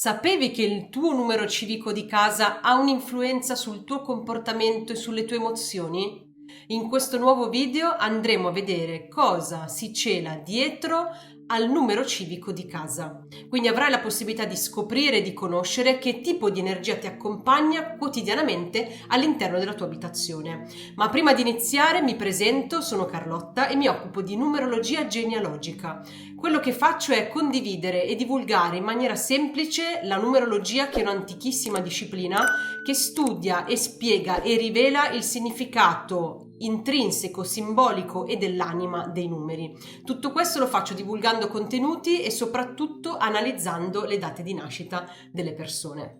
Sapevi che il tuo numero civico di casa ha un'influenza sul tuo comportamento e sulle tue emozioni? In questo nuovo video andremo a vedere cosa si cela dietro al numero civico di casa. Quindi avrai la possibilità di scoprire e di conoscere che tipo di energia ti accompagna quotidianamente all'interno della tua abitazione. Ma prima di iniziare mi presento, sono Carlotta e mi occupo di numerologia genealogica. Quello che faccio è condividere e divulgare in maniera semplice la numerologia, che è un'antichissima disciplina che studia e spiega e rivela il significato intrinseco, simbolico e dell'anima dei numeri. Tutto questo lo faccio divulgando contenuti e soprattutto analizzando le date di nascita delle persone.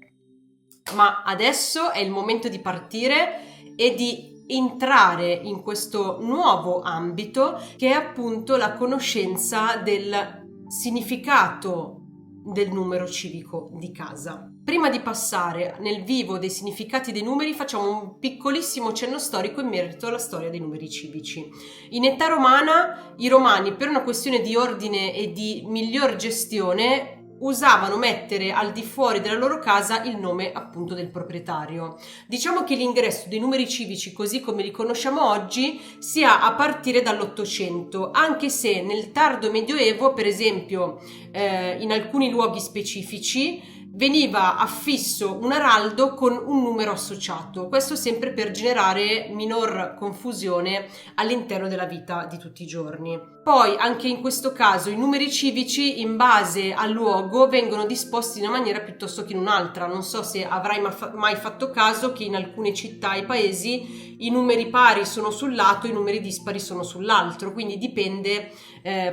Ma adesso è il momento di partire e di entrare in questo nuovo ambito, che è appunto la conoscenza del significato del numero civico di casa. Prima di passare nel vivo dei significati dei numeri, facciamo un piccolissimo cenno storico in merito alla storia dei numeri civici. In età romana, i romani, per una questione di ordine e di miglior gestione, usavano mettere al di fuori della loro casa il nome appunto del proprietario. Diciamo che l'ingresso dei numeri civici, così come li conosciamo oggi, sia a partire dall'800, anche se nel tardo medioevo, per esempio, in alcuni luoghi specifici veniva affisso un araldo con un numero associato, questo sempre per generare minor confusione all'interno della vita di tutti i giorni. Poi anche in questo caso i numeri civici, in base al luogo, vengono disposti in una maniera piuttosto che in un'altra. Non so se avrai mai fatto caso che in alcune città e paesi i numeri pari sono sul lato, i numeri dispari sono sull'altro, quindi dipende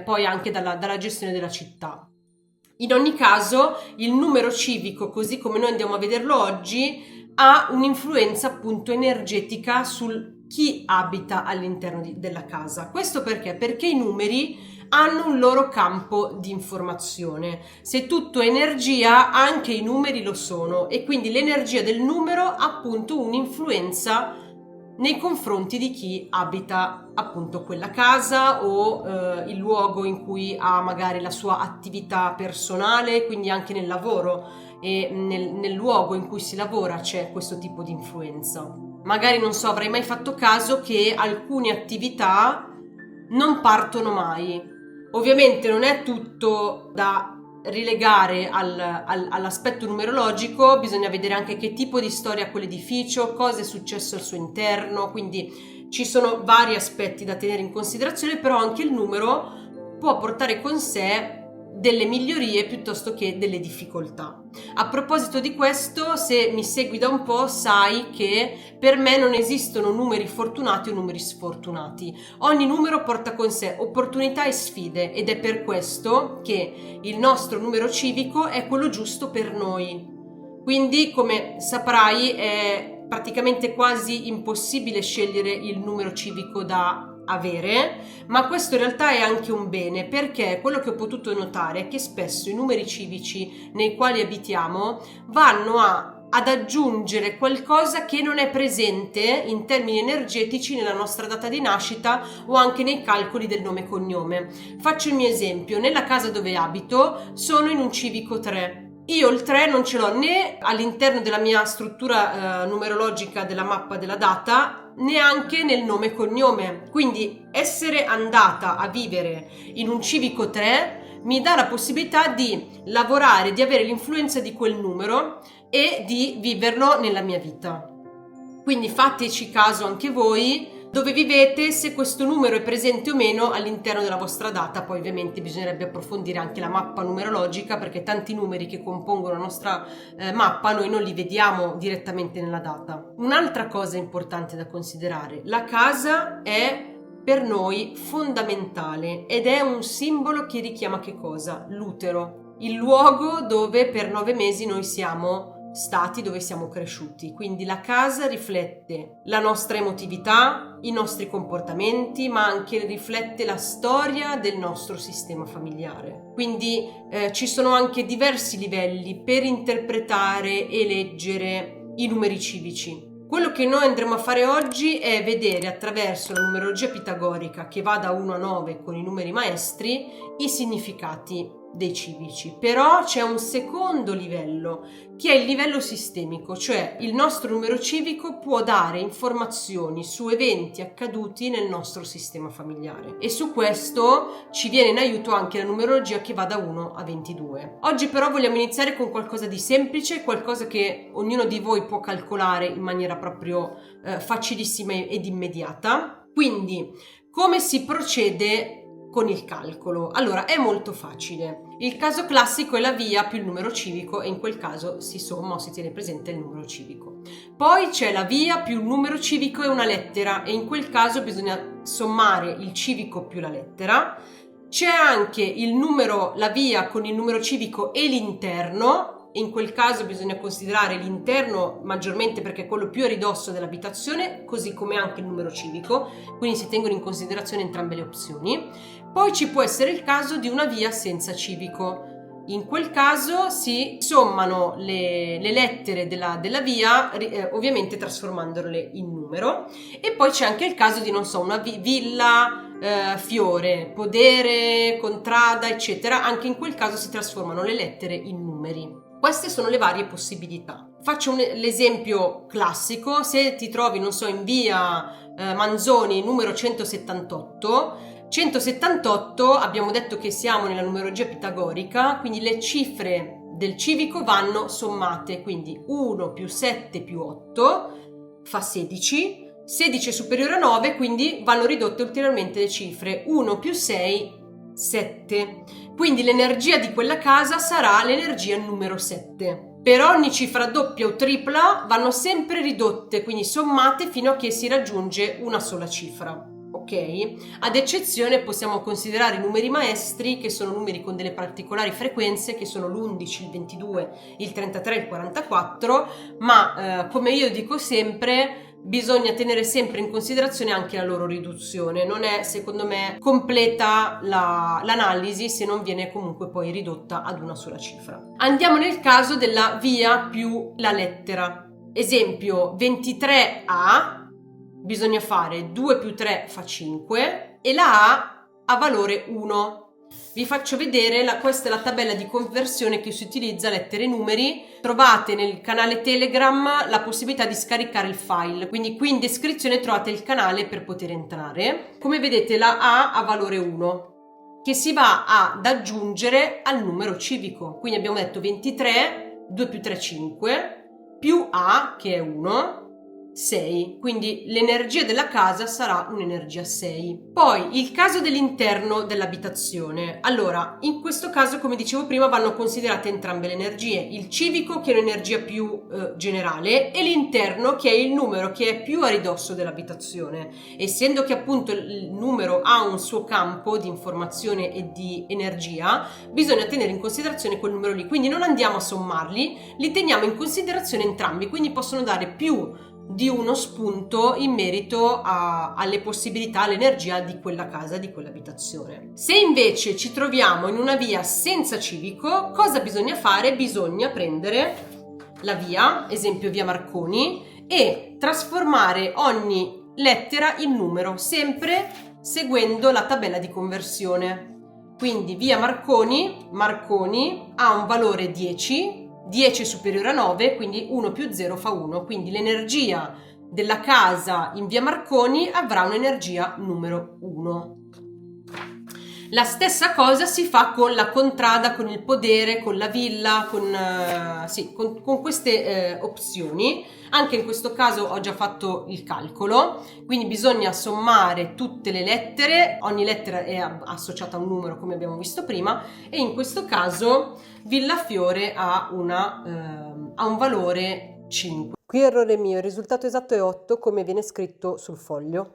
poi anche dalla gestione della città. In ogni caso, il numero civico, così come noi andiamo a vederlo oggi, ha un'influenza appunto energetica sul chi abita all'interno della casa. Questo perché? Perché i numeri hanno un loro campo di informazione. Se tutto è energia, anche i numeri lo sono, e quindi l'energia del numero ha appunto un'influenza nei confronti di chi abita appunto quella casa o il luogo in cui ha magari la sua attività personale, quindi anche nel lavoro e nel luogo in cui si lavora c'è questo tipo di influenza. Magari, non so, avrai mai fatto caso che alcune attività non partono mai. Ovviamente non è tutto da rilegare all'aspetto numerologico, bisogna vedere anche che tipo di storia ha quell'edificio, cosa è successo al suo interno, quindi ci sono vari aspetti da tenere in considerazione, però anche il numero può portare con sé delle migliorie piuttosto che delle difficoltà. A proposito di questo, se mi segui da un po', sai che per me non esistono numeri fortunati o numeri sfortunati. Ogni numero porta con sé opportunità e sfide, ed è per questo che il nostro numero civico è quello giusto per noi. Quindi, come saprai, è praticamente quasi impossibile scegliere il numero civico da avere, ma questo in realtà è anche un bene, perché quello che ho potuto notare è che spesso i numeri civici nei quali abitiamo vanno ad aggiungere qualcosa che non è presente in termini energetici nella nostra data di nascita o anche nei calcoli del nome e cognome. Faccio il mio esempio: nella casa dove abito sono in un civico 3. Io il 3 non ce l'ho né all'interno della mia struttura numerologica della mappa della data, neanche nel nome e cognome. Quindi essere andata a vivere in un civico 3 mi dà la possibilità di lavorare, di avere l'influenza di quel numero e di viverlo nella mia vita. Quindi fateci caso anche voi dove vivete, se questo numero è presente o meno all'interno della vostra data. Poi ovviamente bisognerebbe approfondire anche la mappa numerologica, perché tanti numeri che compongono la nostra mappa noi non li vediamo direttamente nella data. Un'altra cosa importante da considerare: la casa è per noi fondamentale ed è un simbolo che richiama che cosa? L'utero, il luogo dove per 9 mesi noi siamo stati, dove siamo cresciuti. Quindi la casa riflette la nostra emotività, i nostri comportamenti, ma anche riflette la storia del nostro sistema familiare. Quindi ci sono anche diversi livelli per interpretare e leggere i numeri civici. Quello che noi andremo a fare oggi è vedere, attraverso la numerologia pitagorica che va da 1 a 9 con i numeri maestri, i significati dei civici, però c'è un secondo livello che è il livello sistemico, cioè il nostro numero civico può dare informazioni su eventi accaduti nel nostro sistema familiare e su questo ci viene in aiuto anche la numerologia che va da 1 a 22. Oggi però vogliamo iniziare con qualcosa di semplice, qualcosa che ognuno di voi può calcolare in maniera proprio facilissima ed immediata. Quindi come si procede con il calcolo? Allora, è molto facile. Il caso classico è la via più il numero civico e in quel caso si somma o si tiene presente il numero civico. Poi c'è la via più il numero civico e una lettera e in quel caso bisogna sommare il civico più la lettera. C'è anche il numero, la via con il numero civico e l'interno. In quel caso bisogna considerare l'interno maggiormente perché è quello più a ridosso dell'abitazione, così come anche il numero civico, quindi si tengono in considerazione entrambe le opzioni. Poi ci può essere il caso di una via senza civico. In quel caso si sommano le lettere della via, ovviamente trasformandole in numero. E poi c'è anche il caso di, non so, una villa, fiore, podere, contrada, eccetera. Anche in quel caso si trasformano le lettere in numeri. Queste sono le varie possibilità. Faccio l'esempio classico: se ti trovi, non so, in via Manzoni numero 178, abbiamo detto che siamo nella numerologia pitagorica, quindi le cifre del civico vanno sommate, quindi 1 più 7 più 8 fa 16, 16 è superiore a 9, quindi vanno ridotte ulteriormente le cifre, 1 più 6 7, quindi l'energia di quella casa sarà l'energia numero 7. Per ogni cifra doppia o tripla vanno sempre ridotte, quindi sommate fino a che si raggiunge una sola cifra, ok? Ad eccezione possiamo considerare i numeri maestri, che sono numeri con delle particolari frequenze, che sono l'11, il 22, il 33 e il 44, ma come io dico sempre, bisogna tenere sempre in considerazione anche la loro riduzione. Non è, secondo me, completa l'analisi se non viene comunque poi ridotta ad una sola cifra. Andiamo nel caso della via più la lettera. Esempio 23A, bisogna fare 2 più 3 fa 5 e la A ha valore 1. Vi faccio vedere, questa è la tabella di conversione che si utilizza lettere e numeri. Trovate nel canale Telegram la possibilità di scaricare il file, quindi qui in descrizione trovate il canale per poter entrare. Come vedete la A ha valore 1, che si va ad aggiungere al numero civico. Quindi abbiamo detto 23, 2 più 3 5, più A che è 1, 6, quindi l'energia della casa sarà un'energia 6. Poi il caso dell'interno dell'abitazione. Allora, in questo caso, come dicevo prima, vanno considerate entrambe le energie, il civico che è un'energia più generale e l'interno che è il numero che è più a ridosso dell'abitazione. Essendo che appunto il numero ha un suo campo di informazione e di energia, bisogna tenere in considerazione quel numero lì, quindi non andiamo a sommarli, li teniamo in considerazione entrambi, quindi possono dare più di uno spunto in merito alle possibilità, all'energia di quella casa, di quell'abitazione. Se invece ci troviamo in una via senza civico, cosa bisogna fare? Bisogna prendere la via, esempio via Marconi, e trasformare ogni lettera in numero, sempre seguendo la tabella di conversione. Quindi via Marconi ha un valore 10, 10 è superiore a 9, quindi 1 più 0 fa 1, quindi l'energia della casa in via Marconi avrà un'energia numero 1. La stessa cosa si fa con la contrada, con il podere, con la villa, con queste opzioni. Anche in questo caso ho già fatto il calcolo, quindi bisogna sommare tutte le lettere, ogni lettera è associata a un numero come abbiamo visto prima, e in questo caso Villafiore ha un valore 5. Qui errore mio, il risultato esatto è 8 come viene scritto sul foglio.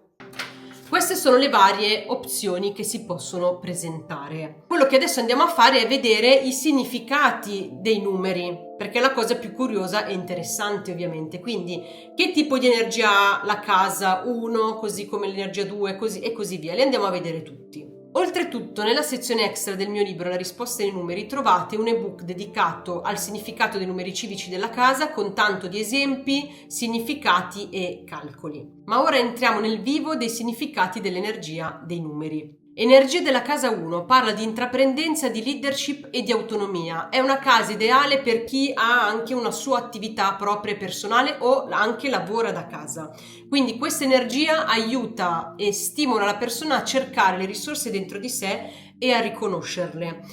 Queste sono le varie opzioni che si possono presentare. Quello che adesso andiamo a fare è vedere i significati dei numeri, perché è la cosa più curiosa e interessante ovviamente. Quindi che tipo di energia ha la casa 1, così come l'energia 2 e così via. Li andiamo a vedere tutti. Oltretutto, nella sezione extra del mio libro La risposta ai numeri trovate un ebook dedicato al significato dei numeri civici della casa con tanto di esempi, significati e calcoli. Ma ora entriamo nel vivo dei significati dell'energia dei numeri. Energia della casa 1 parla di intraprendenza, di leadership e di autonomia. È una casa ideale per chi ha anche una sua attività propria e personale o anche lavora da casa. Quindi questa energia aiuta e stimola la persona a cercare le risorse dentro di sé e a riconoscerle.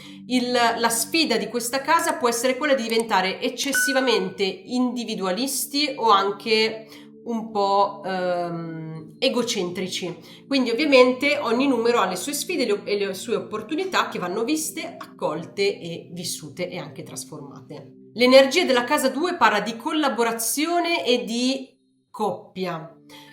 La sfida di questa casa può essere quella di diventare eccessivamente individualisti o anche un po' egocentrici. Quindi ovviamente ogni numero ha le sue sfide e le sue opportunità che vanno viste, accolte e vissute e anche trasformate. L'energia della casa 2 parla di collaborazione e di coppia.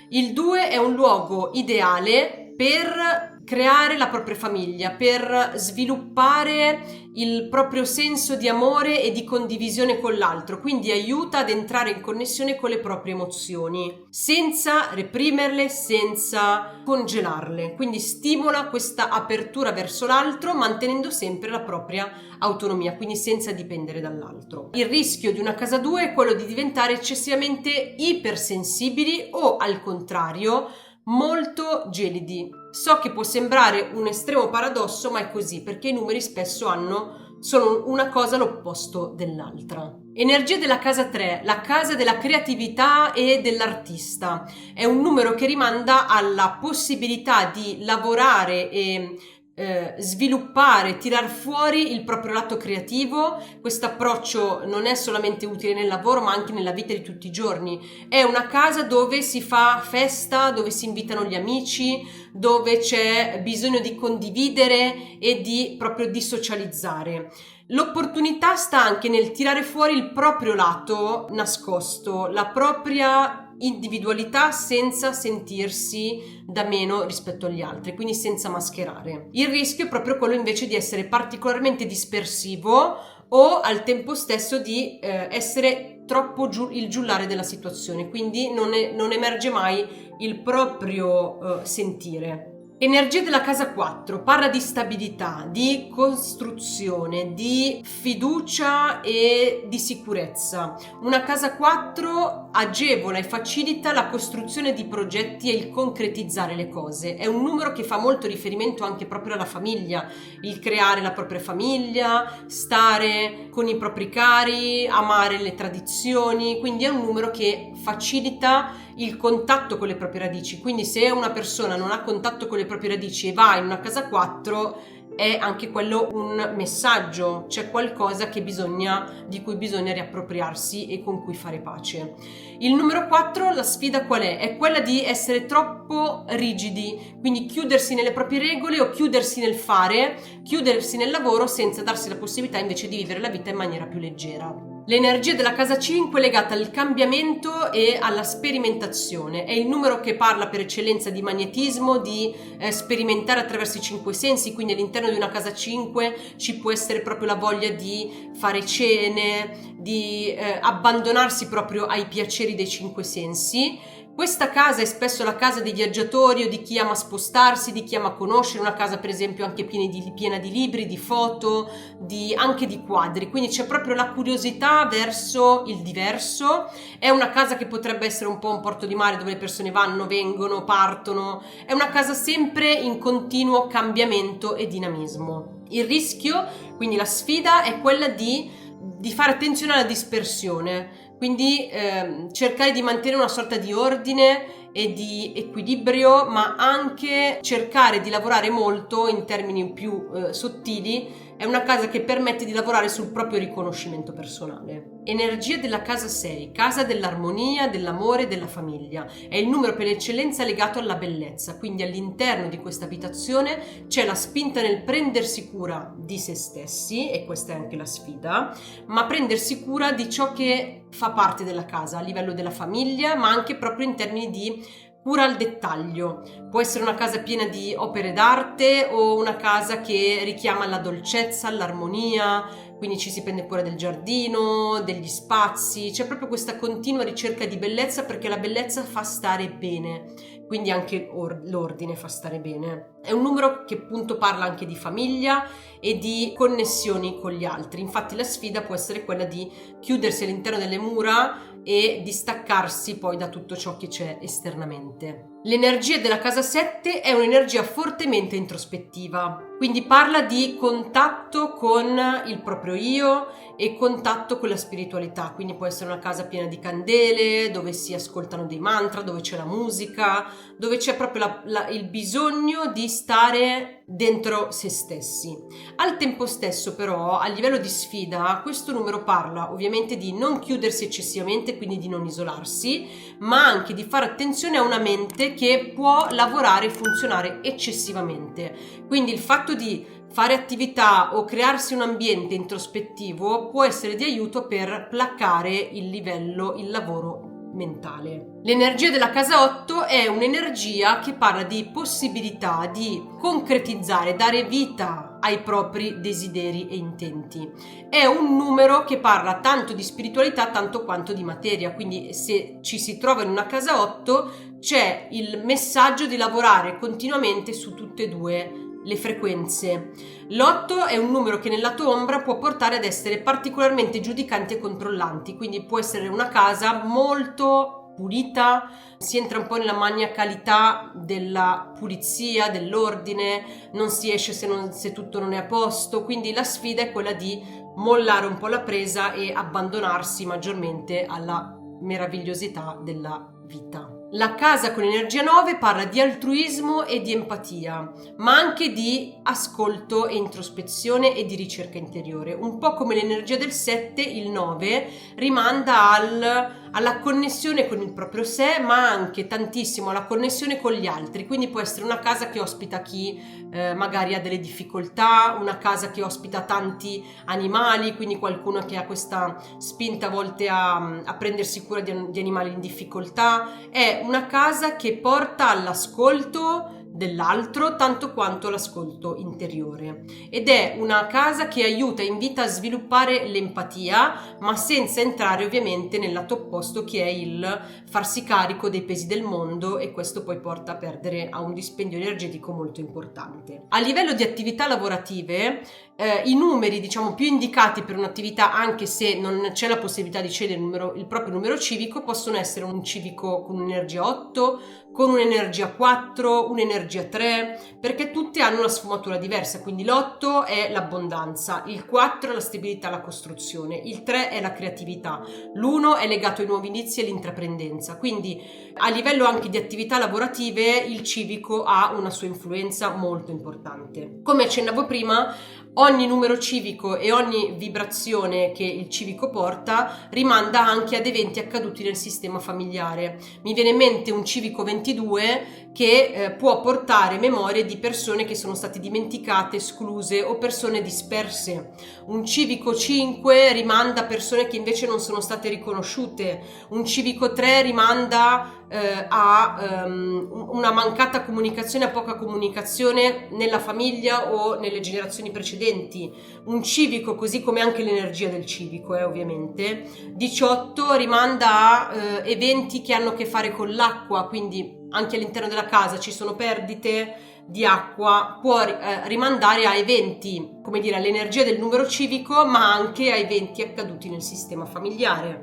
Il 2 è un luogo ideale per creare la propria famiglia, per sviluppare il proprio senso di amore e di condivisione con l'altro, quindi aiuta ad entrare in connessione con le proprie emozioni, senza reprimerle, senza congelarle, quindi stimola questa apertura verso l'altro mantenendo sempre la propria autonomia, quindi senza dipendere dall'altro. Il rischio di una casa 2 è quello di diventare eccessivamente ipersensibili o al contrario molto gelidi. So che può sembrare un estremo paradosso, ma è così, perché i numeri spesso sono una cosa l'opposto dell'altra. Energia della casa 3, la casa della creatività e dell'artista. È un numero che rimanda alla possibilità di lavorare e sviluppare, tirar fuori il proprio lato creativo. Questo approccio non è solamente utile nel lavoro ma anche nella vita di tutti i giorni. È una casa dove si fa festa, dove si invitano gli amici, dove c'è bisogno di condividere e di socializzare. L'opportunità sta anche nel tirare fuori il proprio lato nascosto, la propria individualità senza sentirsi da meno rispetto agli altri, quindi senza mascherare. Il rischio è proprio quello invece di essere particolarmente dispersivo o al tempo stesso di essere troppo il giullare della situazione, quindi non emerge mai il proprio sentire. Energia della casa 4 parla di stabilità, di costruzione, di fiducia e di sicurezza. Una casa 4 agevola e facilita la costruzione di progetti e il concretizzare le cose. È un numero che fa molto riferimento anche proprio alla famiglia, il creare la propria famiglia, stare con i propri cari, amare le tradizioni, quindi è un numero che facilita il contatto con le proprie radici. Quindi se una persona non ha contatto con le proprie radici e va in una casa 4 è anche quello un messaggio, c'è qualcosa di cui bisogna riappropriarsi e con cui fare pace. Il numero 4, la sfida qual è? È quella di essere troppo rigidi, quindi chiudersi nelle proprie regole o chiudersi nel fare, chiudersi nel lavoro senza darsi la possibilità invece di vivere la vita in maniera più leggera. L'energia della casa 5 è legata al cambiamento e alla sperimentazione. È il numero che parla per eccellenza di magnetismo, di sperimentare attraverso i 5 sensi, quindi all'interno di una casa 5 ci può essere proprio la voglia di fare cene, di abbandonarsi proprio ai piaceri dei 5 sensi. Questa casa è spesso la casa dei viaggiatori o di chi ama spostarsi, di chi ama conoscere, una casa per esempio anche piena di libri, di foto, anche di quadri, quindi c'è proprio la curiosità verso il diverso. È una casa che potrebbe essere un po' un porto di mare dove le persone vanno, vengono, partono, è una casa sempre in continuo cambiamento e dinamismo. Il rischio, quindi la sfida, è quella di fare attenzione alla dispersione, quindi cercare di mantenere una sorta di ordine e di equilibrio, ma anche cercare di lavorare molto in termini più sottili. È una casa che permette di lavorare sul proprio riconoscimento personale. Energia della casa 6, casa dell'armonia, dell'amore, della famiglia. È il numero per eccellenza legato alla bellezza, quindi all'interno di questa abitazione c'è la spinta nel prendersi cura di se stessi, e questa è anche la sfida, ma prendersi cura di ciò che fa parte della casa a livello della famiglia, ma anche proprio in termini di cura al dettaglio. Può essere una casa piena di opere d'arte o una casa che richiama la dolcezza, l'armonia, quindi ci si prende cura del giardino, degli spazi, c'è proprio questa continua ricerca di bellezza, perché la bellezza fa stare bene, quindi anche l'ordine fa stare bene. È un numero che appunto parla anche di famiglia e di connessioni con gli altri. Infatti la sfida può essere quella di chiudersi all'interno delle mura e distaccarsi poi da tutto ciò che c'è esternamente. L'energia della casa 7 è un'energia fortemente introspettiva, quindi parla di contatto con il proprio io e contatto con la spiritualità, quindi può essere una casa piena di candele, dove si ascoltano dei mantra, dove c'è la musica, dove c'è proprio il bisogno di stare dentro se stessi. Al tempo stesso però, a livello di sfida, questo numero parla ovviamente di non chiudersi eccessivamente, quindi di non isolarsi, ma anche di fare attenzione a una mente che può lavorare e funzionare eccessivamente. Quindi il fatto di fare attività o crearsi un ambiente introspettivo può essere di aiuto per placare il lavoro mentale. L'energia della casa 8 è un'energia che parla di possibilità di concretizzare, dare vita ai propri desideri e intenti. È un numero che parla tanto di spiritualità tanto quanto di materia, quindi se ci si trova in una casa 8 c'è il messaggio di lavorare continuamente su tutte e due le frequenze. L'8 è un numero che nel lato ombra può portare ad essere particolarmente giudicanti e controllanti, quindi può essere una casa molto pulita, si entra un po' nella maniacalità della pulizia, dell'ordine, non si esce se tutto non è a posto, quindi la sfida è quella di mollare un po' la presa e abbandonarsi maggiormente alla meravigliosità della vita. La casa con energia 9 parla di altruismo e di empatia, ma anche di ascolto e introspezione e di ricerca interiore. Un po' come l'energia del 7, il 9 rimanda alla connessione con il proprio sé, ma anche tantissimo alla connessione con gli altri. Quindi può essere una casa che ospita chi magari ha delle difficoltà, una casa che ospita tanti animali, quindi qualcuno che ha questa spinta a volte a prendersi cura di animali in difficoltà. È una casa che porta all'ascolto dell'altro tanto quanto l'ascolto interiore, ed è una casa che aiuta e invita a sviluppare l'empatia, ma senza entrare ovviamente nel lato opposto, che è il farsi carico dei pesi del mondo, e questo poi porta a un dispendio energetico molto importante. A livello di attività lavorative, i numeri più indicati per un'attività, anche se non c'è la possibilità di scegliere il proprio numero civico, possono essere un civico con un'energia 8, con un'energia 4, un'energia 3, perché tutte hanno una sfumatura diversa. Quindi l'8 è l'abbondanza, il 4 è la stabilità, la costruzione, il 3 è la creatività, l'1 è legato ai nuovi inizi e all'intraprendenza. Quindi a livello anche di attività lavorative il civico ha una sua influenza molto importante. Come accennavo prima, ogni numero civico e ogni vibrazione che il civico porta rimanda anche ad eventi accaduti nel sistema familiare. Mi viene in mente un civico 22 che può portare memorie di persone che sono state dimenticate, escluse o persone disperse. Un civico 5 rimanda persone che invece non sono state riconosciute. Un civico 3 rimanda a una mancata comunicazione, a poca comunicazione nella famiglia o nelle generazioni precedenti. Un civico, così come anche l'energia del civico, ovviamente 18 rimanda a eventi che hanno a che fare con l'acqua, quindi anche all'interno della casa ci sono perdite di acqua, può rimandare a eventi, come dire, all'energia del numero civico, ma anche a eventi accaduti nel sistema familiare.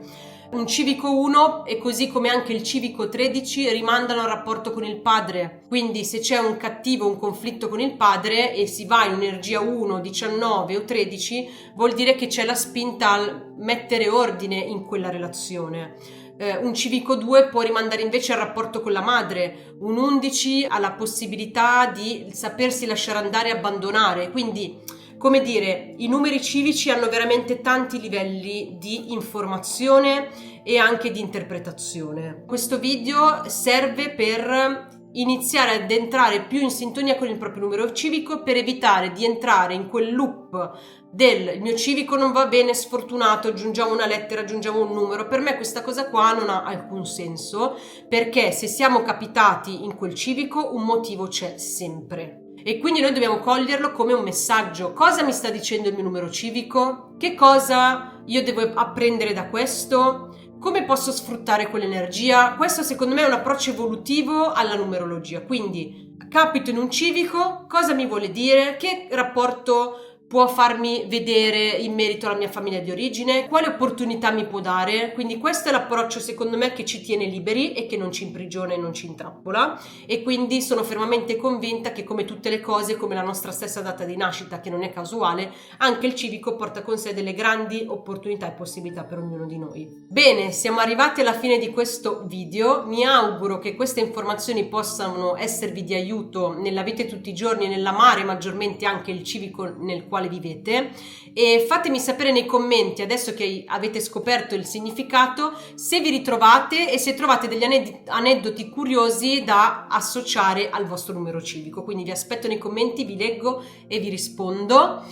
Un civico 1 e così come anche il civico 13 rimandano al rapporto con il padre, quindi se c'è un cattivo, un conflitto con il padre e si va in energia 1, 19 o 13, vuol dire che c'è la spinta al mettere ordine in quella relazione. Un civico 2 può rimandare invece al rapporto con la madre, un 11 alla possibilità di sapersi lasciare andare e abbandonare. Quindi, come dire, i numeri civici hanno veramente tanti livelli di informazione e anche di interpretazione. Questo video serve per iniziare ad entrare più in sintonia con il proprio numero civico, per evitare di entrare in quel loop il mio civico non va bene, sfortunato, aggiungiamo una lettera, aggiungiamo un numero. Per me questa cosa qua non ha alcun senso, perché se siamo capitati in quel civico un motivo c'è sempre. E quindi noi dobbiamo coglierlo come un messaggio. Cosa mi sta dicendo il mio numero civico? Che cosa io devo apprendere da questo? Come posso sfruttare quell'energia? Questo secondo me è un approccio evolutivo alla numerologia. Quindi capito in un civico, cosa mi vuole dire? Che rapporto può farmi vedere in merito alla mia famiglia di origine, quale opportunità mi può dare. Quindi questo è l'approccio secondo me che ci tiene liberi e che non ci imprigiona e non ci intrappola, e quindi sono fermamente convinta che, come tutte le cose, come la nostra stessa data di nascita che non è casuale, anche il civico porta con sé delle grandi opportunità e possibilità per ognuno di noi. Bene, siamo arrivati alla fine di questo video. Mi auguro che queste informazioni possano esservi di aiuto nella vita di tutti i giorni, nell'amare maggiormente anche il civico nel quale vivete, e fatemi sapere nei commenti, adesso che avete scoperto il significato, se vi ritrovate e se trovate degli aneddoti curiosi da associare al vostro numero civico. Quindi vi aspetto nei commenti, vi leggo e vi rispondo.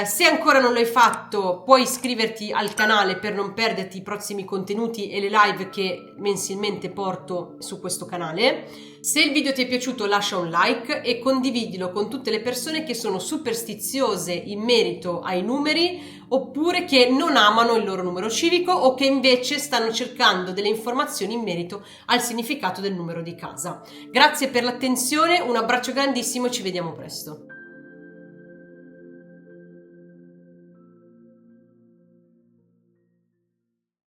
Se ancora non l'hai fatto, puoi iscriverti al canale per non perderti i prossimi contenuti e le live che mensilmente porto su questo canale. Se il video ti è piaciuto, lascia un like e condividilo con tutte le persone che sono superstiziose in merito ai numeri, oppure che non amano il loro numero civico, o che invece stanno cercando delle informazioni in merito al significato del numero di casa. Grazie per l'attenzione, un abbraccio grandissimo e ci vediamo presto.